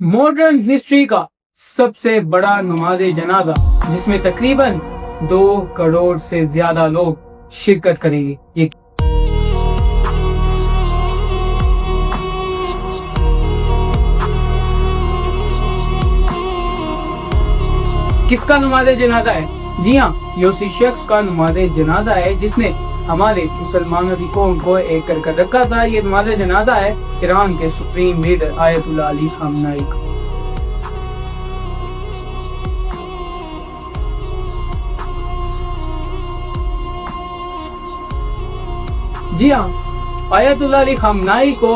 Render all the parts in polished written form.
Modern history का सबसे बड़ा नमाज जनाजा जिसमें तकरीबन 2 करोड़ से ज्यादा लोग शिरकत करेंगे। ये किसका नमाज जनाजा है? जी हाँ, ये उसी शख्स का नमाज जनाजा है जिसने हमारे मुसलमानों की कौम को एक कर रखा था। ये नमाज जनाजा है ईरान के सुप्रीम लीडर आयतुल्लाह अली खामनाई का। जी हाँ, आयतुल्लाह अली खामनाई को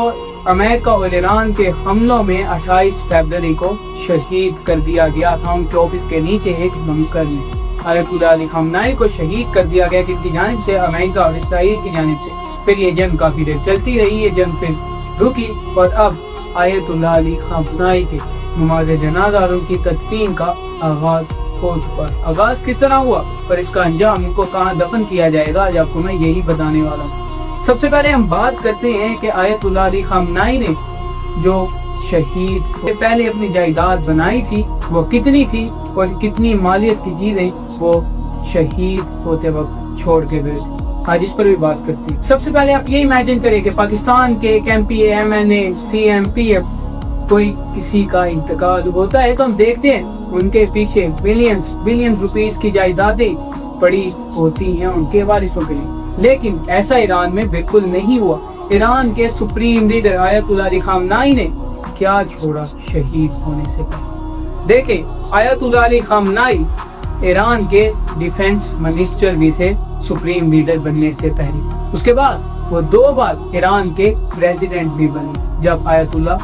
अमेरिका और ईरान के हमलों में 28 फरवरी को शहीद कर दिया गया था। उनके ऑफिस के नीचे एक बंकर में आयतुल्लाह अली खामनाई को शहीद कर दिया गया किनकी जानिब से? अमेरिका और इसराइल की जानिब से। फिर ये जंग काफी देर चलती रही, ये जंग फिर रुकी और अब आयतुल्लाह अली खामनाई के नमाज जनाजा और उनकी तदफीन का आगाज हो चुका है। आगाज किस तरह हुआ और इसका अंजाम, इनको कहाँ दफन किया जाएगा, आज आपको मैं यही बताने वाला हूँ। सबसे पहले हम बात करते हैं कि आयतुल्लाह अली खामनाई ने जो शहीद से पहले अपनी जायदाद बनाई थी वो कितनी थी और कितनी मालियत की चीजें वो शहीद होते वक्त छोड़ के गए थे। आज इस पर भी बात करते हैं। सबसे पहले आप ये इमेजिन करें कि पाकिस्तान के एक MP, MNA, CMP कोई किसी का इंतकाल होता है तो हम देखते हैं उनके पीछे बिलियंस रुपीस की जायदादें पड़ी होती हैं उनके वारिसों के लिए। लेकिन ऐसा ईरान में बिल्कुल नहीं हुआ। ईरान के सुप्रीम लीडर आयतुल्लाह अली खामनाई ने क्या छोड़ा शहीद होने से पहले? देखें, आयतुल्लाह अली खामनाई ईरान के डिफेंस मिनिस्टर भी थे सुप्रीम लीडर बनने से पहले। उसके बाद वो 2 बार ईरान के प्रेसिडेंट भी बने। जब आयतुल्लाह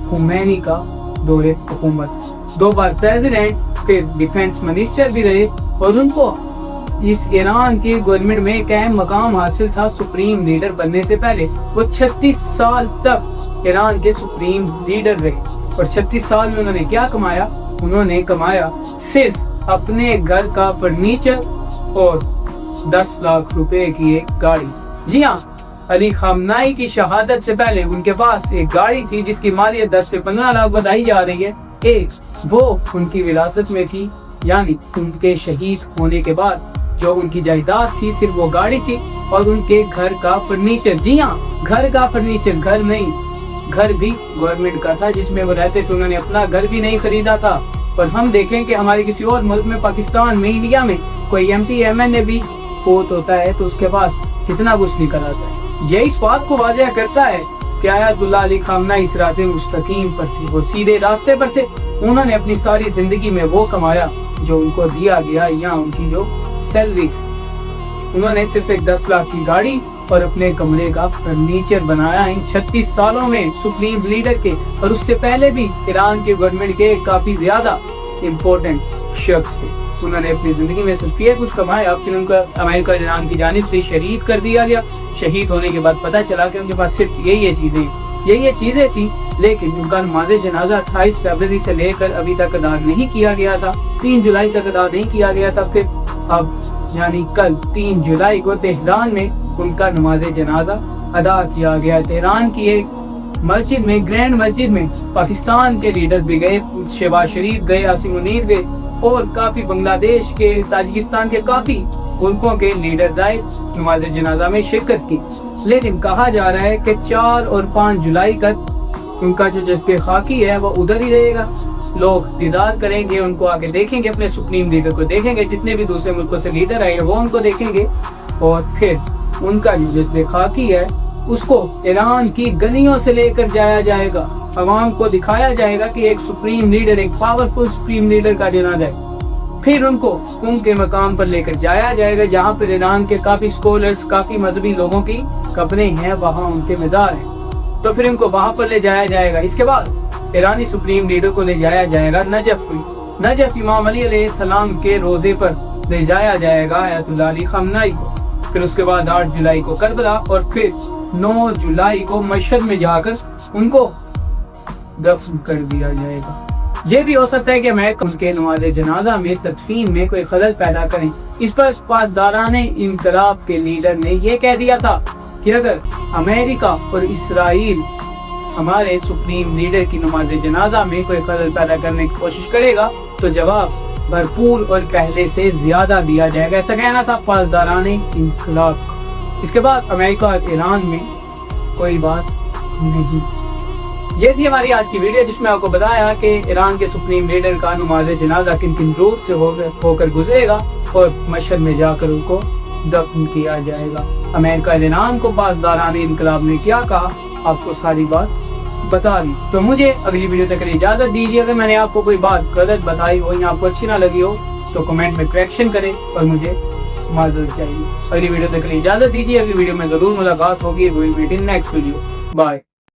खुमैनी का दौरे हुकूमत, 2 बार प्रेसिडेंट फिर डिफेंस मिनिस्टर भी रहे और उनको इस ईरान की गवर्नमेंट में एक अहम मकाम हासिल था सुप्रीम लीडर बनने से पहले। वो 36 साल तक ईरान के सुप्रीम लीडर रहे और 36 साल में उन्होंने क्या कमाया? उन्होंने कमाया सिर्फ अपने घर का फर्नीचर और 10 लाख रुपए की एक गाड़ी। जी हाँ, अली खामनाई की शहादत से पहले उनके पास एक गाड़ी थी जिसकी मालियत 10 से 15 लाख बताई जा रही है। एक वो उनकी विरासत में थी, यानी उनके शहीद होने के बाद जो उनकी जायदाद थी सिर्फ वो गाड़ी थी और उनके घर का फर्नीचर। जी हाँ, घर का फर्नीचर, घर नहीं, घर भी गवर्नमेंट का था जिसमें वो रहते थे। उन्होंने अपना घर भी नहीं खरीदा था। और हम देखें कि हमारे किसी और मुल्क में, पाकिस्तान में, इंडिया में कोई MP, MNA भी फोत होता है तो उसके पास कितना कुछ निकल आता है। ये इस बात को वाज़ह करता है कि आयतुल्लाह अली खामनाई सिराते मुस्तकीम पर थे, वो सीधे रास्ते पर थे। उन्होंने अपनी सारी जिंदगी में वो कमाया जो उनको दिया गया या उनकी जो सैलरी थी। उन्होंने सिर्फ एक 10 लाख की गाड़ी और अपने कमरे का फर्नीचर बनाया इन 36 सालों में सुप्रीम लीडर के। और उससे पहले भी ईरान के गवर्नमेंट के काफी ज्यादा इम्पोर्टेंट शख्स थे। उन्होंने अपनी जिंदगी में सिर्फ ये कुछ कमाया, फिर उनका अमेरिका ईरान की जानिब से शहीद कर दिया गया। शहीद होने के बाद पता चला कि उनके पास सिर्फ यही चीजें थी। लेकिन उनका नमाज जनाजा 28 फरवरी से लेकर अभी तक अदा नहीं किया गया था। 3 जुलाई तक अदा नहीं किया गया था। फिर अब यानी कल 3 जुलाई को तेहरान में उनका नमाज जनाजा अदा किया गया। तेहरान की एक मस्जिद में, ग्रैंड मस्जिद में पाकिस्तान के लीडर भी गए, शहबाज शरीफ गए, आसिम मुनीर गए और काफी बांग्लादेश के, ताजिकिस्तान के काफी मुल्कों के लीडर्स आए नमाज जनाजा में शिरकत की। लेकिन कहा जा रहा है कि 4 और 5 जुलाई तक उनका जो जज्बे खाकी है वो उधर ही रहेगा। लोग दीदार करेंगे, उनको आके देखेंगे, अपने सुप्रीम लीडर को देखेंगे, जितने भी दूसरे मुल्कों से लीडर आए वो उनको देखेंगे और फिर उनका जो जज्बे खाकी है उसको ईरान की गलियों से लेकर जाया जाएगा। अवाम को दिखाया जाएगा कि एक सुप्रीम लीडर, एक पावरफुल सुप्रीम लीडर का जनाजा है। फिर उनको कुम के मकाम पर लेकर जाया जाएगा जहाँ पर ईरान के काफी स्कॉलर्स, काफी मजहबी लोगों की कब्रें हैं, वहाँ उनके मज़ार हैं। तो फिर उनको वहाँ पर ले जाया जाएगा। इसके बाद ईरानी सुप्रीम लीडर को ले जाया जाएगा नजफ इमाम अली अलैहिस्सलाम के रोजे पर ले जाया जाएगा आयतुल्लाह अली खामनाई को। फिर उसके बाद 8 जुलाई को करबला और फिर 9 जुलाई को मशहद में जाकर उनको दफन कर दिया जाएगा। ये भी हो सकता है कि अमेरिका उनके नमाज जनाजा में तदफीन में कोई खलल पैदा करें। इस पर पासदाराने इनकलाब के लीडर ने यह कह दिया था कि अगर अमेरिका और इसराइल हमारे सुप्रीम लीडर की नमाज जनाजा में कोई खलल पैदा करने की कोशिश करेगा तो जवाब भरपूर और पहले से ज्यादा दिया जाएगा। ऐसा कहना था पासदारान इंकलाब का। इसके बाद अमेरिका और ईरान में कोई बात नहीं। ये थी हमारी आज की वीडियो जिसमें आपको बताया कि ईरान के सुप्रीम लीडर का नमाज जनाजा किन किन रूट से होकर गुजरेगा और मशहद में जाकर उनको दफन किया जाएगा। अमेरिका ईरान को पासदारान इंकलाब ने क्या कहा, आपको सारी बात बता दी। तो मुझे अगली वीडियो तक इजाज़त दीजिए। अगर मैंने आपको कोई बात गलत बताई हो या आपको अच्छी ना लगी हो तो कमेंट में करेक्शन करें और मुझे माजरत चाहिए। अगली वीडियो तक इजाज़त दीजिए। अगली वीडियो में ज़रूर मुलाकात होगी। Next video. बाय।